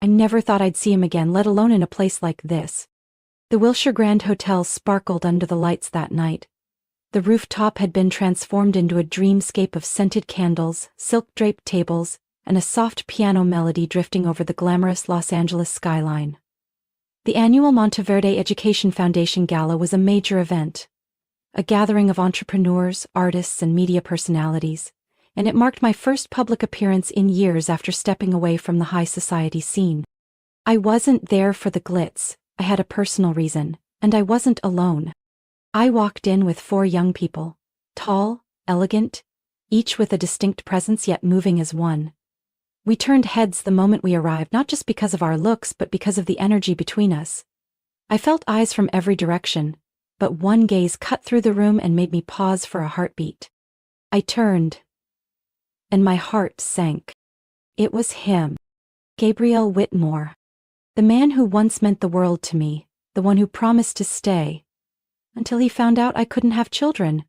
I never thought I'd see him again, let alone in a place like this. The Wilshire Grand Hotel sparkled under the lights that night. The rooftop had been transformed into a dreamscape of scented candles, silk-draped tables, and a soft piano melody drifting over the glamorous Los Angeles skyline. The annual Monteverde Education Foundation Gala was a major event, a gathering of entrepreneurs, artists, and media personalities, and it marked my first public appearance in years after stepping away from the high society scene. I wasn't there for the glitz, I had a personal reason, and I wasn't alone. I walked in with 4 young people, tall, elegant, each with a distinct presence yet moving as one. We turned heads the moment we arrived, not just because of our looks but because of the energy between us. I felt eyes from every direction, but one gaze cut through the room and made me pause for a heartbeat. I turned, and my heart sank. It was him, Gabriel Whitmore, the man who once meant the world to me, the one who promised to stay, until he found out I couldn't have children.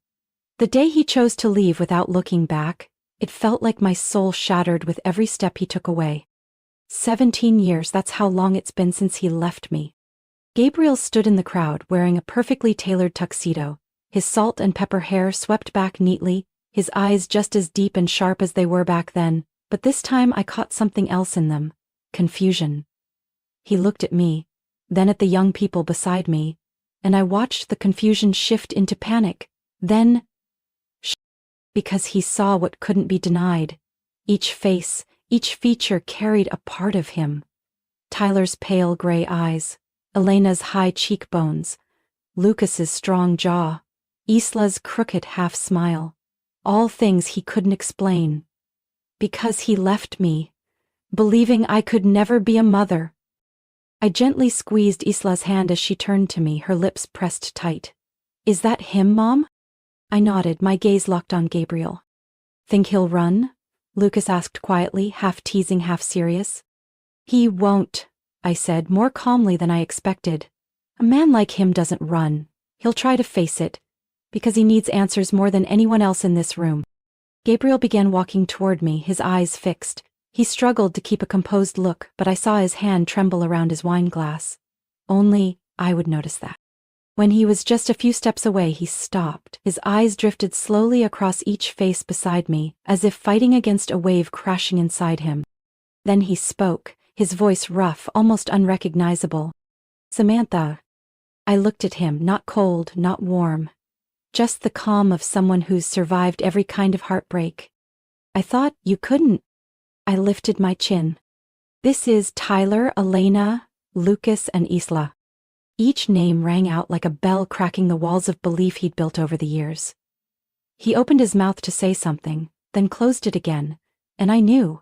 The day he chose to leave without looking back, it felt like my soul shattered with every step he took away. 17 years, that's how long it's been since he left me. Gabriel stood in the crowd wearing a perfectly tailored tuxedo, his salt and pepper hair swept back neatly, his eyes just as deep and sharp as they were back then, but this time I caught something else in them: confusion. He looked at me, then at the young people beside me, and I watched the confusion shift into panic, then because he saw what couldn't be denied. Each face, each feature carried a part of him. Tyler's pale gray eyes, Elena's high cheekbones, Lucas's strong jaw, Isla's crooked half-smile, all things he couldn't explain. Because he left me, believing I could never be a mother. I gently squeezed Isla's hand as she turned to me, her lips pressed tight. "Is that him, Mom?" I nodded, my gaze locked on Gabriel. "Think he'll run?" Lucas asked quietly, half teasing, half serious. "He won't," I said, more calmly than I expected. "A man like him doesn't run. He'll try to face it, because he needs answers more than anyone else in this room." Gabriel began walking toward me, his eyes fixed. He struggled to keep a composed look, but I saw his hand tremble around his wine glass. Only I would notice that. When he was just a few steps away, he stopped. His eyes drifted slowly across each face beside me, as if fighting against a wave crashing inside him. Then he spoke, his voice rough, almost unrecognizable. "Samantha." I looked at him, not cold, not warm. Just the calm of someone who's survived every kind of heartbreak. "I thought you couldn't." I lifted my chin. "This is Tyler, Elena, Lucas, and Isla." Each name rang out like a bell, cracking the walls of belief he'd built over the years. He opened his mouth to say something, then closed it again, and I knew.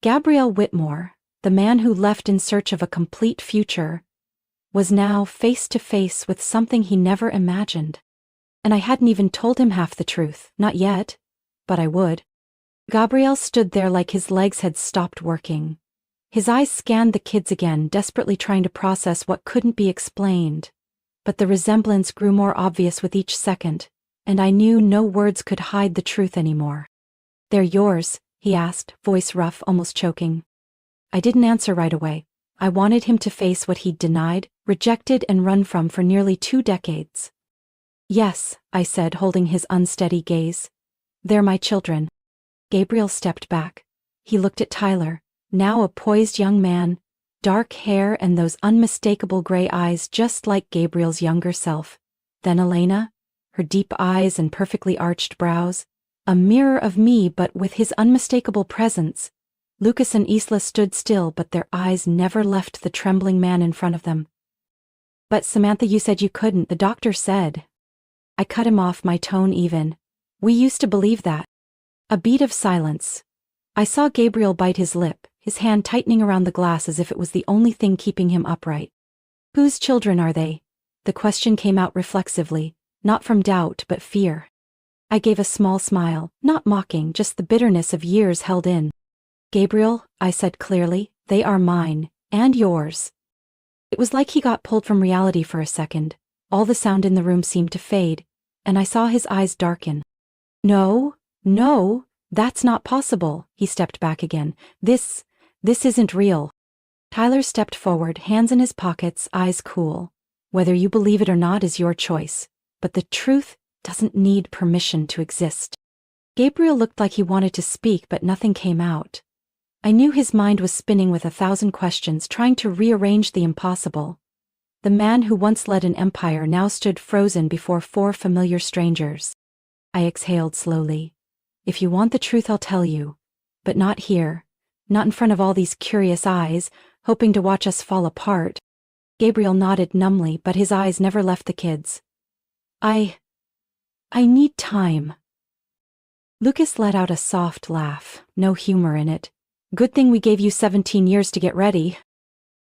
Gabriel Whitmore, the man who left in search of a complete future, was now face to face with something he never imagined. And I hadn't even told him half the truth, not yet, but I would. Gabriel stood there like his legs had stopped working. His eyes scanned the kids again, desperately trying to process what couldn't be explained. But the resemblance grew more obvious with each second, and I knew no words could hide the truth anymore. "They're yours?" he asked, voice rough, almost choking. I didn't answer right away. I wanted him to face what he'd denied, rejected, and run from for nearly 2 decades. "Yes," I said, holding his unsteady gaze. "They're my children." Gabriel stepped back. He looked at Tyler, now a poised young man, dark hair and those unmistakable gray eyes just like Gabriel's younger self. Then Elena, her deep eyes and perfectly arched brows, a mirror of me but with his unmistakable presence. Lucas and Isla stood still, but their eyes never left the trembling man in front of them. "But Samantha, you said you couldn't, the doctor said." I cut him off, my tone even. "We used to believe that." A beat of silence. I saw Gabriel bite his lip, his hand tightening around the glass as if it was the only thing keeping him upright. "Whose children are they?" The question came out reflexively, not from doubt but fear. I gave a small smile, not mocking, just the bitterness of years held in. "Gabriel," I said clearly, "they are mine, and yours." It was like he got pulled from reality for a second. All the sound in the room seemed to fade, and I saw his eyes darken. "No, no, that's not possible," he stepped back again. This isn't real." Tyler stepped forward, hands in his pockets, eyes cool. Whether you believe it or not is your choice, but the truth doesn't need permission to exist. Gabriel looked like he wanted to speak, but nothing came out. I knew his mind was spinning with 1,000 questions, trying to rearrange the impossible. The man who once led an empire now stood frozen before 4 familiar strangers. I exhaled slowly. If you want the truth, I'll tell you. But not here. Not in front of all these curious eyes, hoping to watch us fall apart. Gabriel nodded numbly, but his eyes never left the kids. I need time. Lucas let out a soft laugh, no humor in it. Good thing we gave you 17 years to get ready.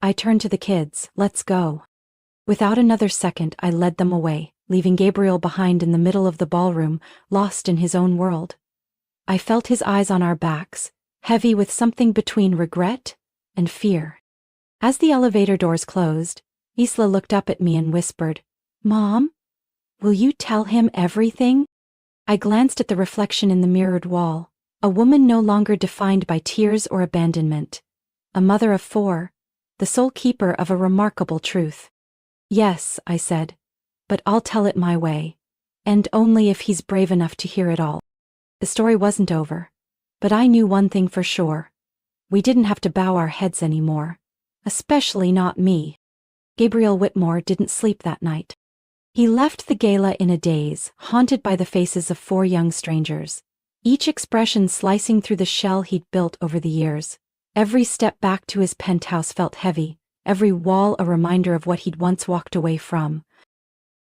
I turned to the kids. Let's go. Without another second, I led them away, leaving Gabriel behind in the middle of the ballroom, lost in his own world. I felt his eyes on our backs, heavy with something between regret and fear. As the elevator doors closed, Isla looked up at me and whispered, "Mom, will you tell him everything?" I glanced at the reflection in the mirrored wall, a woman no longer defined by tears or abandonment. A mother of 4, the sole keeper of a remarkable truth. "Yes," I said, "but I'll tell it my way. And only if he's brave enough to hear it all." The story wasn't over. But I knew one thing for sure. We didn't have to bow our heads anymore. Especially not me. Gabriel Whitmore didn't sleep that night. He left the gala in a daze, haunted by the faces of 4 young strangers. Each expression slicing through the shell he'd built over the years. Every step back to his penthouse felt heavy, every wall a reminder of what he'd once walked away from.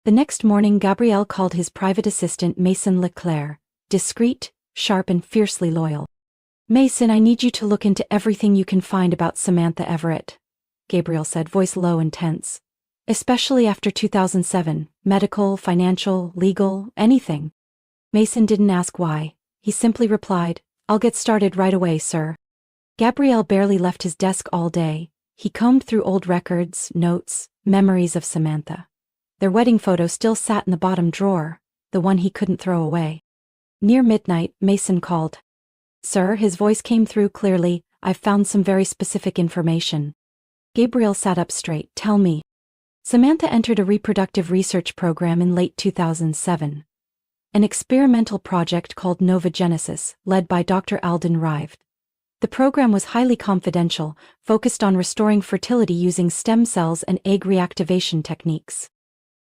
The next morning, Gabriel called his private assistant Mason Leclerc, discreet, sharp and fiercely loyal. "Mason, I need you to look into everything you can find about Samantha Everett," Gabriel said, voice low and tense. "Especially after 2007, medical, financial, legal, anything." Mason didn't ask why. He simply replied, "I'll get started right away, sir." Gabriel barely left his desk all day. He combed through old records, notes, memories of Samantha. Their wedding photo still sat in the bottom drawer, the one he couldn't throw away. Near midnight, Mason called. "Sir," his voice came through clearly, "I've found some very specific information." Gabriel sat up straight. "Tell me." Samantha entered a reproductive research program in late 2007. An experimental project called Novogenesis, led by Dr. Alden Rive. The program was highly confidential, focused on restoring fertility using stem cells and egg reactivation techniques.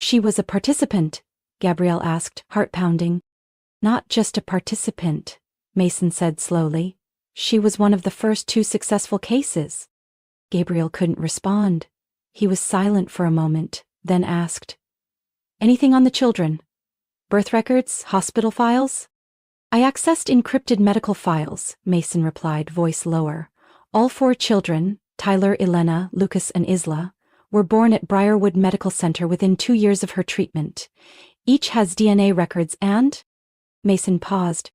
"She was a participant?" Gabriel asked, heart pounding. "Not just a participant," Mason said slowly. "She was one of the first 2 successful cases." Gabriel couldn't respond. He was silent for a moment, then asked, "Anything on the children? Birth records, hospital files?" "I accessed encrypted medical files," Mason replied, voice lower. "All 4 children, Tyler, Elena, Lucas and Isla, were born at Briarwood Medical Center within 2 years of her treatment. Each has DNA records and—" Mason paused.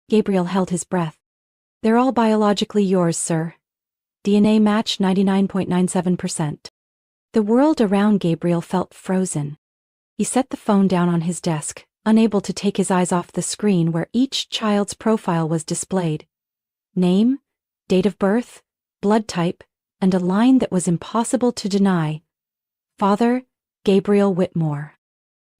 Gabriel held his breath. "They're all biologically yours, sir. DNA match 99.97%. The world around Gabriel felt frozen. He set the phone down on his desk, unable to take his eyes off the screen where each child's profile was displayed. Name, date of birth, blood type, and a line that was impossible to deny. Father, Gabriel Whitmore.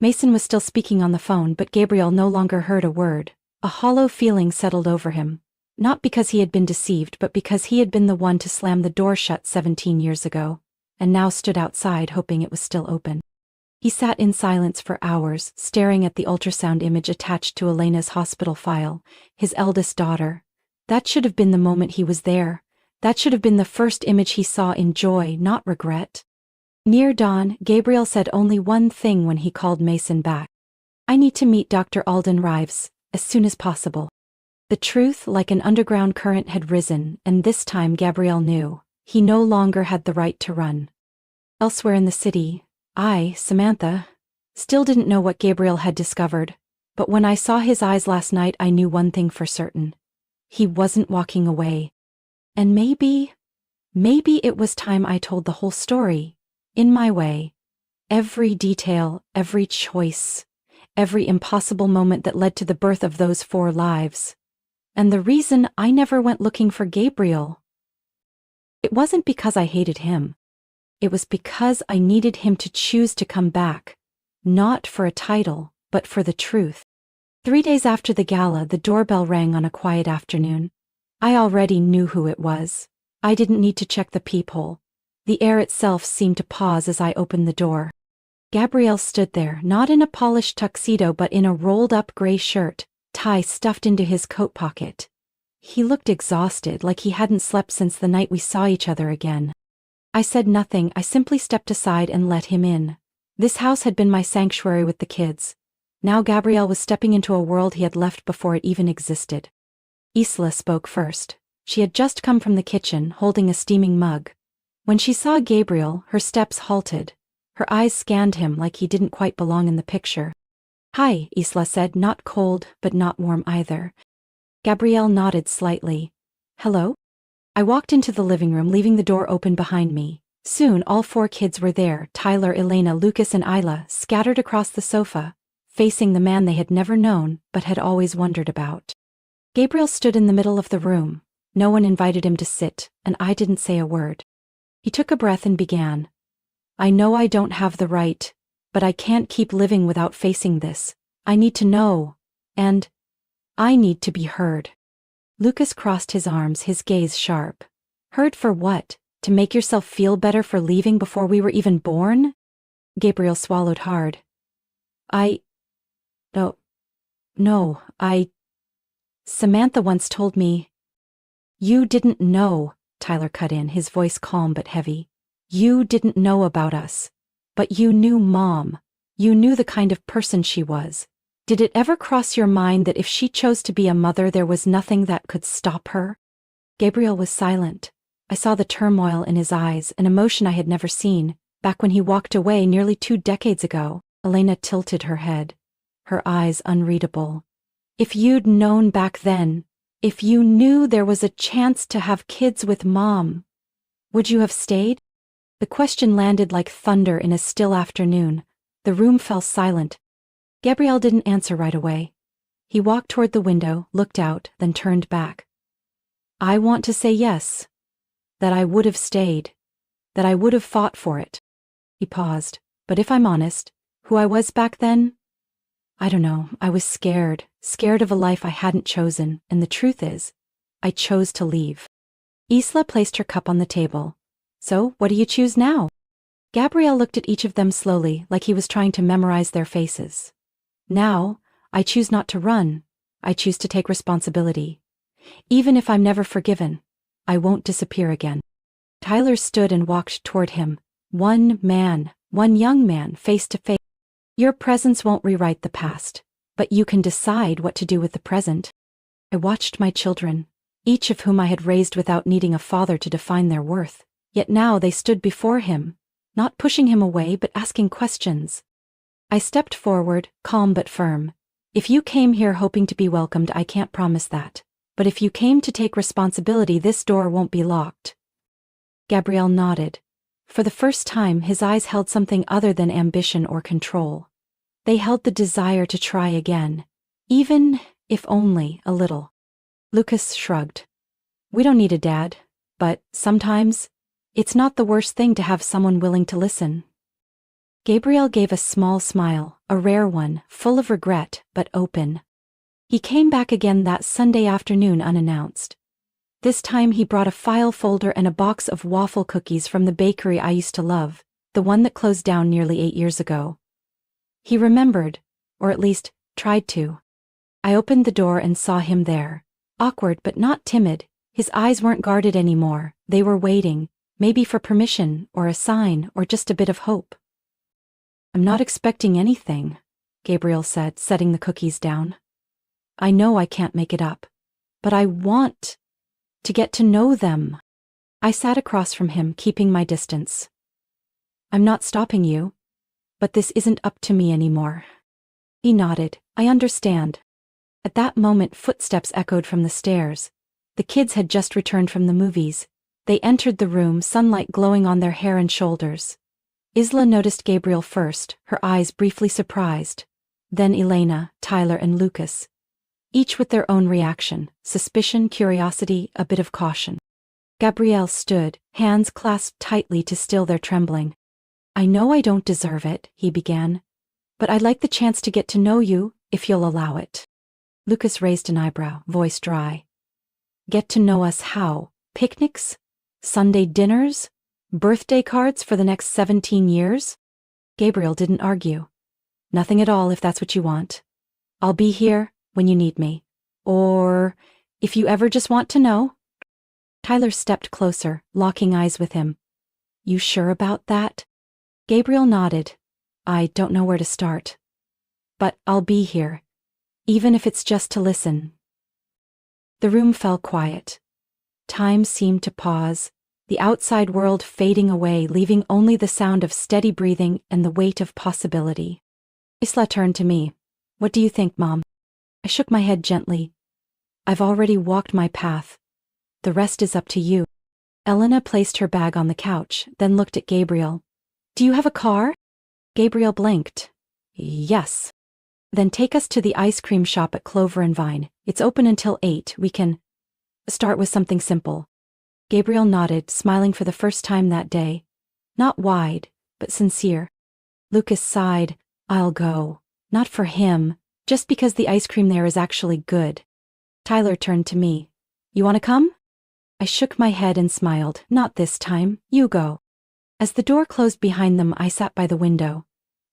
Mason was still speaking on the phone, but Gabriel no longer heard a word. A hollow feeling settled over him. Not because he had been deceived, but because he had been the one to slam the door shut 17 years ago, and now stood outside hoping it was still open. He sat in silence for hours, staring at the ultrasound image attached to Elena's hospital file, his eldest daughter. That should have been the moment he was there. That should have been the first image he saw in joy, not regret. Near dawn, Gabriel said only one thing when he called Mason back. "I need to meet Dr. Alden Rive, as soon as possible." The truth, like an underground current, had risen, and this time Gabriel knew. He no longer had the right to run. Elsewhere in the city, I, Samantha, still didn't know what Gabriel had discovered, but when I saw his eyes last night I knew one thing for certain. He wasn't walking away. And maybe it was time I told the whole story, in my way. Every detail, every choice, every impossible moment that led to the birth of those 4 lives. And the reason I never went looking for Gabriel It wasn't because I hated him. It was because I needed him to choose to come back, not for a title, but for the truth. 3 days after the gala, the doorbell rang on a quiet afternoon. I already knew who it was. I didn't need to check the peephole. The air itself seemed to pause as I opened the door. Gabriel stood there, not in a polished tuxedo but in a rolled-up gray shirt, tie stuffed into his coat pocket. He looked exhausted, like he hadn't slept since the night we saw each other again. I said nothing. I simply stepped aside and let him in. This house had been my sanctuary with the kids. Now Gabriel was stepping into a world he had left before it even existed. Isla spoke first. She had just come from the kitchen, holding a steaming mug. When she saw Gabriel, her steps halted. Her eyes scanned him like he didn't quite belong in the picture. "Hi," Isla said, not cold, but not warm either. Gabriel nodded slightly. "Hello?" I walked into the living room, leaving the door open behind me. Soon all 4 kids were there, Tyler, Elena, Lucas and Isla, scattered across the sofa, facing the man they had never known but had always wondered about. Gabriel stood in the middle of the room. No one invited him to sit, and I didn't say a word. He took a breath and began. "I know I don't have the right, but I can't keep living without facing this. I need to know, and I need to be heard." Lucas crossed his arms, his gaze sharp. "Heard for what? To make yourself feel better for leaving before we were even born?" Gabriel swallowed hard. No, Samantha once told me." "You didn't know," Tyler cut in, his voice calm but heavy. "You didn't know about us. But you knew Mom. You knew the kind of person she was. Did it ever cross your mind that if she chose to be a mother, there was nothing that could stop her?" Gabriel was silent. I saw the turmoil in his eyes, an emotion I had never seen, back when he walked away nearly 2 decades ago. Elena tilted her head, her eyes unreadable. "If you'd known back then, if you knew there was a chance to have kids with Mom, would you have stayed?" The question landed like thunder in a still afternoon. The room fell silent. Gabriel didn't answer right away. He walked toward the window, looked out, then turned back. "I want to say yes. That I would have stayed. That I would have fought for it." He paused. "But if I'm honest, who I was back then? I don't know. I was scared of a life I hadn't chosen, and the truth is, I chose to leave." Isla placed her cup on the table. "So, what do you choose now?" Gabriel looked at each of them slowly, like he was trying to memorize their faces. "Now, I choose not to run. I choose to take responsibility. Even if I'm never forgiven, I won't disappear again." Tyler stood and walked toward him. One young man, face to face. "Your presence won't rewrite the past, but you can decide what to do with the present." I watched my children, each of whom I had raised without needing a father to define their worth. Yet now they stood before him, not pushing him away but asking questions. I stepped forward, calm but firm. "If you came here hoping to be welcomed, I can't promise that. But if you came to take responsibility, this door won't be locked." Gabriel nodded. For the first time, his eyes held something other than ambition or control. They held the desire to try again, even if only a little. Lucas shrugged. "We don't need a dad, but sometimes it's not the worst thing to have someone willing to listen." Gabriel gave a small smile, a rare one, full of regret, but open. He came back again that Sunday afternoon unannounced. This time he brought a file folder and a box of waffle cookies from the bakery I used to love, the one that closed down nearly 8 years ago. He remembered, or at least tried to. I opened the door and saw him there, awkward but not timid. His eyes weren't guarded anymore, they were waiting, maybe for permission, or a sign, or just a bit of hope. "I'm not expecting anything," Gabriel said, setting the cookies down. "I know I can't make it up, but I want to get to know them." I sat across from him, keeping my distance. "I'm not stopping you, but this isn't up to me anymore." He nodded. "I understand." At that moment, footsteps echoed from the stairs. The kids had just returned from the movies. They entered the room, sunlight glowing on their hair and shoulders. Isla noticed Gabriel first, her eyes briefly surprised. Then Elena, Tyler and Lucas. Each with their own reaction, suspicion, curiosity, a bit of caution. Gabrielle stood, hands clasped tightly to still their trembling. I know I don't deserve it, he began. But I'd like the chance to get to know you, if you'll allow it. Lucas raised an eyebrow, voice dry. Get to know us how? Picnics? Sunday dinners? Birthday cards for the next 17 years? Gabriel didn't argue. Nothing at all if that's what you want. I'll be here when you need me. Or if you ever just want to know. Tyler stepped closer, locking eyes with him. You sure about that? Gabriel nodded. I don't know where to start. But I'll be here. Even if it's just to listen. The room fell quiet. Time seemed to pause, the outside world fading away, leaving only the sound of steady breathing and the weight of possibility. Isla turned to me. What do you think, Mom? I shook my head gently. I've already walked my path. The rest is up to you. Elena placed her bag on the couch, then looked at Gabriel. Do you have a car? Gabriel blinked. Yes. Then take us to the ice cream shop at Clover and Vine. It's open until 8. We can start with something simple. Gabriel nodded, smiling for the first time that day. Not wide, but sincere. Lucas sighed. I'll go. Not for him, just because the ice cream there is actually good. Tyler turned to me. You want to come? I shook my head and smiled. Not this time. You go. As the door closed behind them, I sat by the window.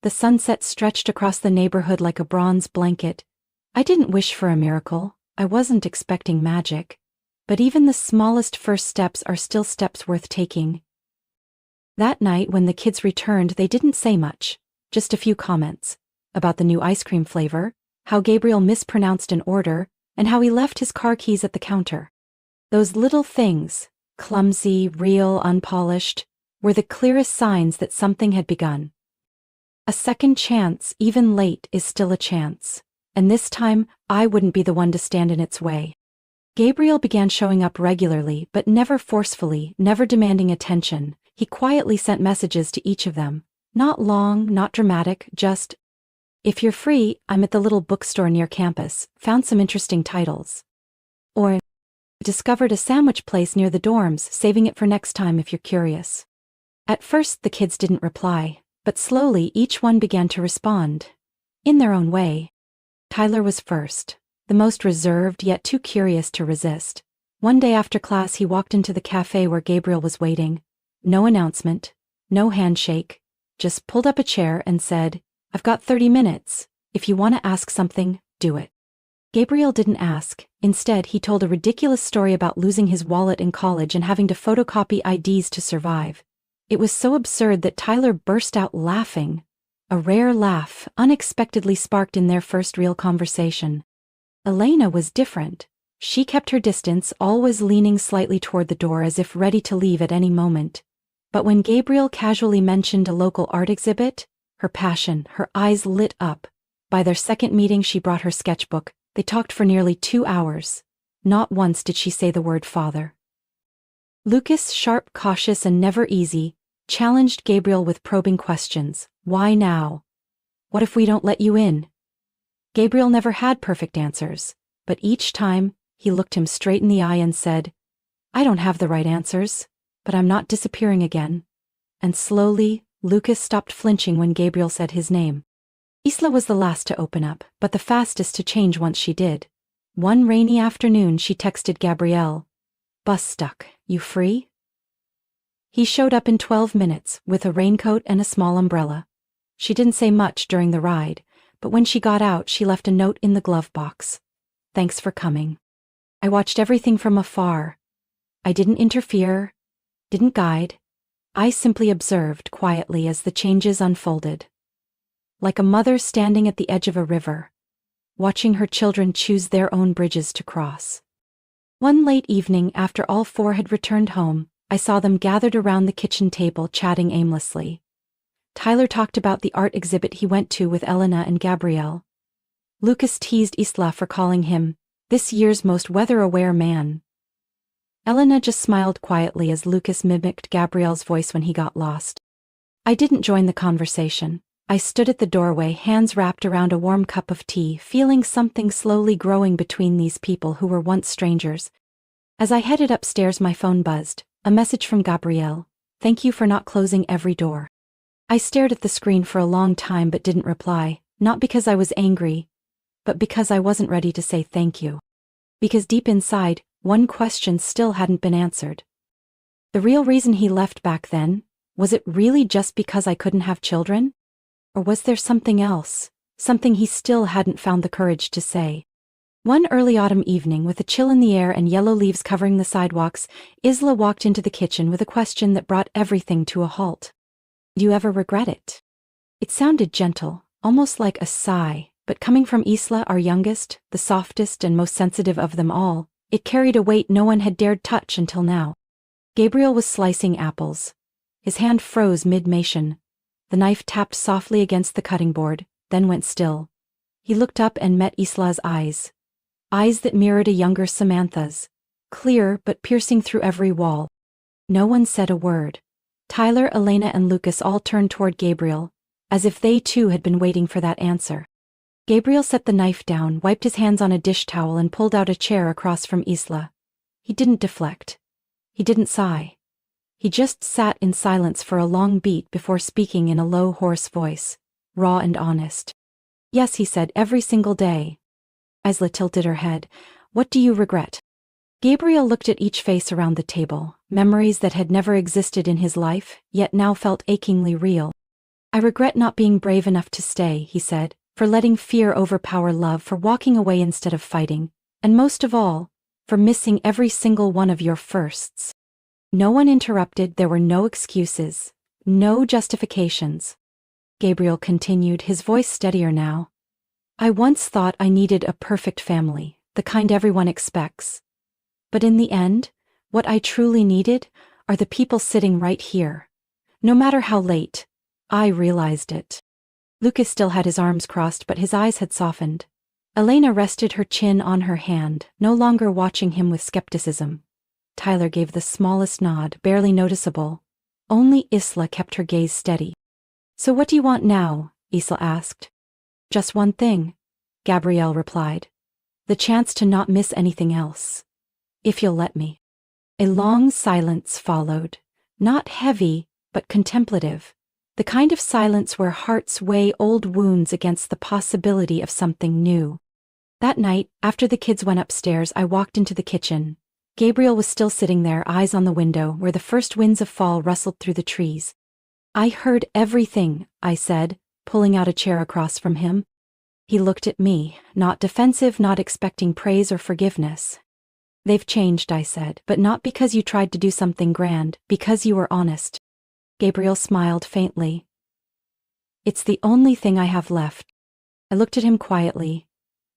The sunset stretched across the neighborhood like a bronze blanket. I didn't wish for a miracle. I wasn't expecting magic. But even the smallest first steps are still steps worth taking. That night, when the kids returned, they didn't say much. Just a few comments. About the new ice cream flavor, how Gabriel mispronounced an order, and how he left his car keys at the counter. Those little things, clumsy, real, unpolished, were the clearest signs that something had begun. A second chance, even late, is still a chance. And this time, I wouldn't be the one to stand in its way. Gabriel began showing up regularly, but never forcefully, never demanding attention. He quietly sent messages to each of them. Not long, not dramatic, just, if you're free, I'm at the little bookstore near campus, found some interesting titles. Or, discovered a sandwich place near the dorms, saving it for next time if you're curious. At first, the kids didn't reply, but slowly each one began to respond. In their own way. Tyler was first, the most reserved yet too curious to resist. One day after class, he walked into the cafe where Gabriel was waiting. No announcement, no handshake, just pulled up a chair and said, I've got 30 minutes. If you want to ask something, do it. Gabriel didn't ask. Instead, he told a ridiculous story about losing his wallet in college and having to photocopy IDs to survive. It was so absurd that Tyler burst out laughing. A rare laugh, unexpectedly sparked in their first real conversation. Elena was different. She kept her distance, always leaning slightly toward the door as if ready to leave at any moment. But when Gabriel casually mentioned a local art exhibit, her passion, her eyes lit up. By their second meeting, she brought her sketchbook. They talked for nearly 2 hours. Not once did she say the word father. Lucas, sharp, cautious, and never easy, challenged Gabriel with probing questions. Why now? What if we don't let you in? Gabriel never had perfect answers, but each time, he looked him straight in the eye and said, I don't have the right answers, but I'm not disappearing again. And slowly, Lucas stopped flinching when Gabriel said his name. Isla was the last to open up, but the fastest to change once she did. One rainy afternoon, she texted Gabrielle, Bus stuck, you free? He showed up in 12 minutes, with a raincoat and a small umbrella. She didn't say much during the ride, but when she got out, she left a note in the glove box. Thanks for coming. I watched everything from afar. I didn't interfere, didn't guide. I simply observed quietly as the changes unfolded. Like a mother standing at the edge of a river, watching her children choose their own bridges to cross. One late evening, after all 4 had returned home, I saw them gathered around the kitchen table chatting aimlessly. Tyler talked about the art exhibit he went to with Elena and Gabrielle. Lucas teased Isla for calling him this year's most weather-aware man. Elena just smiled quietly as Lucas mimicked Gabrielle's voice when he got lost. I didn't join the conversation. I stood at the doorway, hands wrapped around a warm cup of tea, feeling something slowly growing between these people who were once strangers. As I headed upstairs, my phone buzzed. A message from Gabrielle. Thank you for not closing every door. I stared at the screen for a long time but didn't reply, not because I was angry, but because I wasn't ready to say thank you. Because deep inside, one question still hadn't been answered. The real reason he left back then, was it really just because I couldn't have children? Or was there something else, something he still hadn't found the courage to say? One early autumn evening, with a chill in the air and yellow leaves covering the sidewalks, Isla walked into the kitchen with a question that brought everything to a halt. Do you ever regret it? It sounded gentle, almost like a sigh, but coming from Isla, our youngest, the softest and most sensitive of them all, it carried a weight no one had dared touch until now. Gabriel was slicing apples. His hand froze mid-motion. The knife tapped softly against the cutting board, then went still. He looked up and met Isla's eyes. Eyes that mirrored a younger Samantha's, clear but piercing through every wall. No one said a word. Tyler, Elena and Lucas all turned toward Gabriel, as if they too had been waiting for that answer. Gabriel set the knife down, wiped his hands on a dish towel and pulled out a chair across from Isla. He didn't deflect. He didn't sigh. He just sat in silence for a long beat before speaking in a low, hoarse voice, raw and honest. Yes, he said, every single day. Isla tilted her head. What do you regret? Gabriel looked at each face around the table, memories that had never existed in his life, yet now felt achingly real. I regret not being brave enough to stay, he said, for letting fear overpower love, for walking away instead of fighting, and most of all, for missing every single one of your firsts. No one interrupted, there were no excuses, no justifications. Gabriel continued, his voice steadier now. I once thought I needed a perfect family, the kind everyone expects. But in the end, what I truly needed are the people sitting right here. No matter how late, I realized it. Lucas still had his arms crossed, but his eyes had softened. Elena rested her chin on her hand, no longer watching him with skepticism. Tyler gave the smallest nod, barely noticeable. Only Isla kept her gaze steady. So what do you want now? Isla asked. Just one thing, Gabrielle replied. The chance to not miss anything else. If you'll let me. A long silence followed, not heavy, but contemplative. The kind of silence where hearts weigh old wounds against the possibility of something new. That night, after the kids went upstairs, I walked into the kitchen. Gabriel was still sitting there, eyes on the window, where the first winds of fall rustled through the trees. I heard everything, I said, pulling out a chair across from him. He looked at me, not defensive, not expecting praise or forgiveness. They've changed, I said, but not because you tried to do something grand, because you were honest. Gabriel smiled faintly. It's the only thing I have left. I looked at him quietly,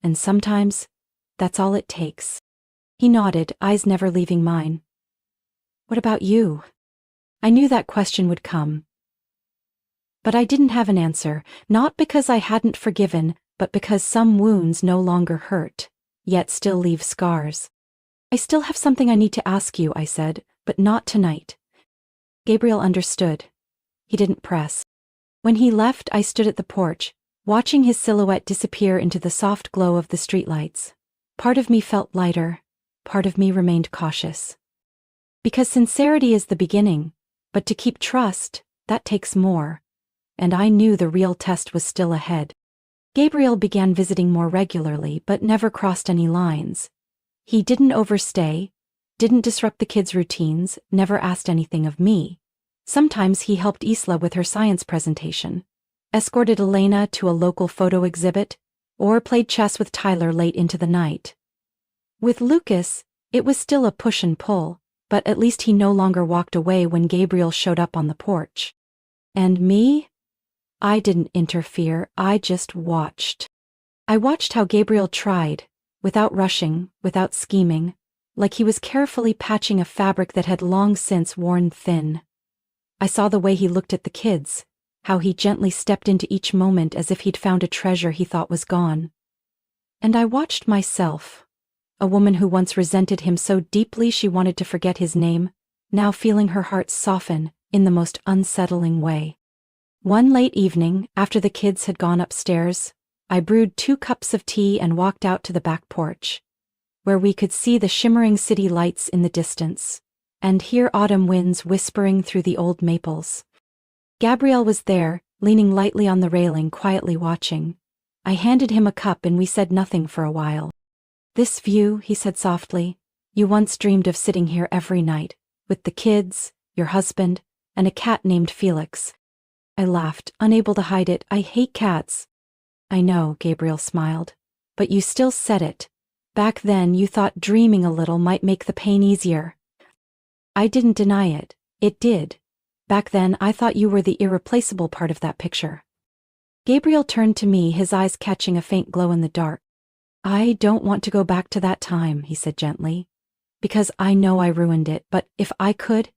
and sometimes, that's all it takes. He nodded, eyes never leaving mine. What about you? I knew that question would come. But I didn't have an answer, not because I hadn't forgiven, but because some wounds no longer hurt, yet still leave scars. I still have something I need to ask you, I said, but not tonight. Gabriel understood. He didn't press. When he left, I stood at the porch, watching his silhouette disappear into the soft glow of the streetlights. Part of me felt lighter, part of me remained cautious. Because sincerity is the beginning, but to keep trust, that takes more. And I knew the real test was still ahead. Gabriel began visiting more regularly, but never crossed any lines. He didn't overstay, didn't disrupt the kids' routines, never asked anything of me. Sometimes he helped Isla with her science presentation, escorted Elena to a local photo exhibit, or played chess with Tyler late into the night. With Lucas, it was still a push and pull, but at least he no longer walked away when Gabriel showed up on the porch. And me? I didn't interfere, I just watched. I watched how Gabriel tried, without rushing, without scheming, like he was carefully patching a fabric that had long since worn thin. I saw the way he looked at the kids, how he gently stepped into each moment as if he'd found a treasure he thought was gone. And I watched myself, a woman who once resented him so deeply she wanted to forget his name, now feeling her heart soften in the most unsettling way. One late evening, after the kids had gone upstairs, I brewed 2 cups of tea and walked out to the back porch. where we could see the shimmering city lights in the distance, and hear autumn winds whispering through the old maples. Gabriel was there, leaning lightly on the railing, quietly watching. I handed him a cup and we said nothing for a while. "This view," he said softly. "You once dreamed of sitting here every night, with the kids, your husband, and a cat named Felix." I laughed, unable to hide it. "I hate cats." "I know," Gabriel smiled. "But you still said it. Back then you thought dreaming a little might make the pain easier." I didn't deny it. It did. Back then I thought you were the irreplaceable part of that picture. Gabriel turned to me, his eyes catching a faint glow in the dark. "I don't want to go back to that time," he said gently. "Because I know I ruined it, but if I could,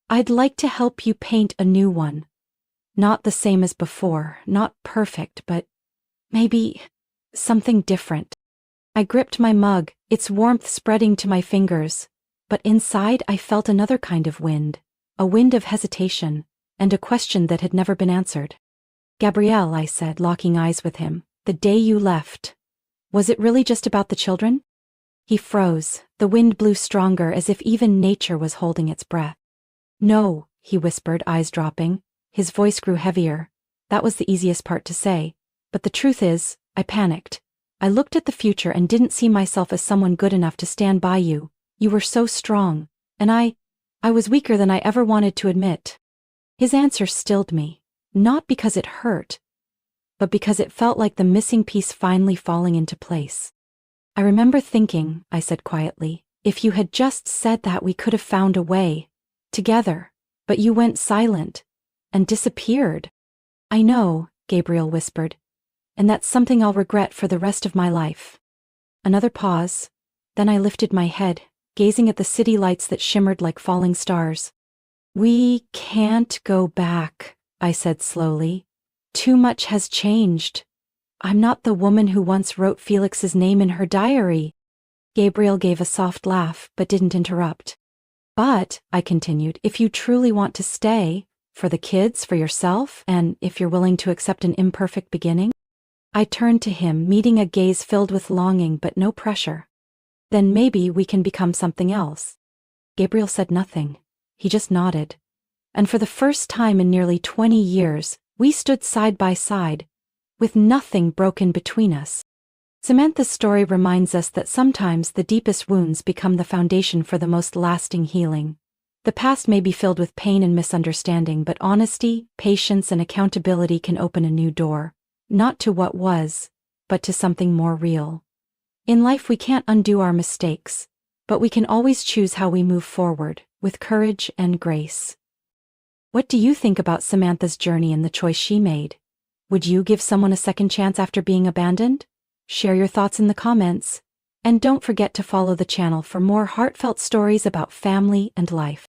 I'd like to help you paint a new one. Not the same as before, not perfect, but maybe something different." I gripped my mug, its warmth spreading to my fingers, but inside I felt another kind of wind, a wind of hesitation, and a question that had never been answered. "Gabrielle," I said, locking eyes with him, "the day you left, was it really just about the children?" He froze, the wind blew stronger as if even nature was holding its breath. "No," he whispered, eyes dropping. His voice grew heavier. That was the easiest part to say. "But the truth is, I panicked. I looked at the future and didn't see myself as someone good enough to stand by you. You were so strong, and I was weaker than I ever wanted to admit." His answer stilled me, not because it hurt, but because it felt like the missing piece finally falling into place. "I remember thinking," I said quietly, "if you had just said that, we could have found a way. Together. But you went silent. And disappeared." "I know," Gabriel whispered. "And that's something I'll regret for the rest of my life." Another pause. Then I lifted my head, gazing at the city lights that shimmered like falling stars. "We can't go back," I said slowly. "Too much has changed. I'm not the woman who once wrote Felix's name in her diary." Gabriel gave a soft laugh, but didn't interrupt. "But," I continued, "if you truly want to stay, for the kids, for yourself, and if you're willing to accept an imperfect beginning." I turned to him, meeting a gaze filled with longing but no pressure. "Then maybe we can become something else." Gabriel said nothing. He just nodded. And for the first time in nearly 20 years, we stood side by side, with nothing broken between us. Samantha's story reminds us that sometimes the deepest wounds become the foundation for the most lasting healing. The past may be filled with pain and misunderstanding, but honesty, patience, and accountability can open a new door, not to what was, but to something more real. In life we can't undo our mistakes, but we can always choose how we move forward, with courage and grace. What do you think about Samantha's journey and the choice she made? Would you give someone a second chance after being abandoned? Share your thoughts in the comments. And don't forget to follow the channel for more heartfelt stories about family and life.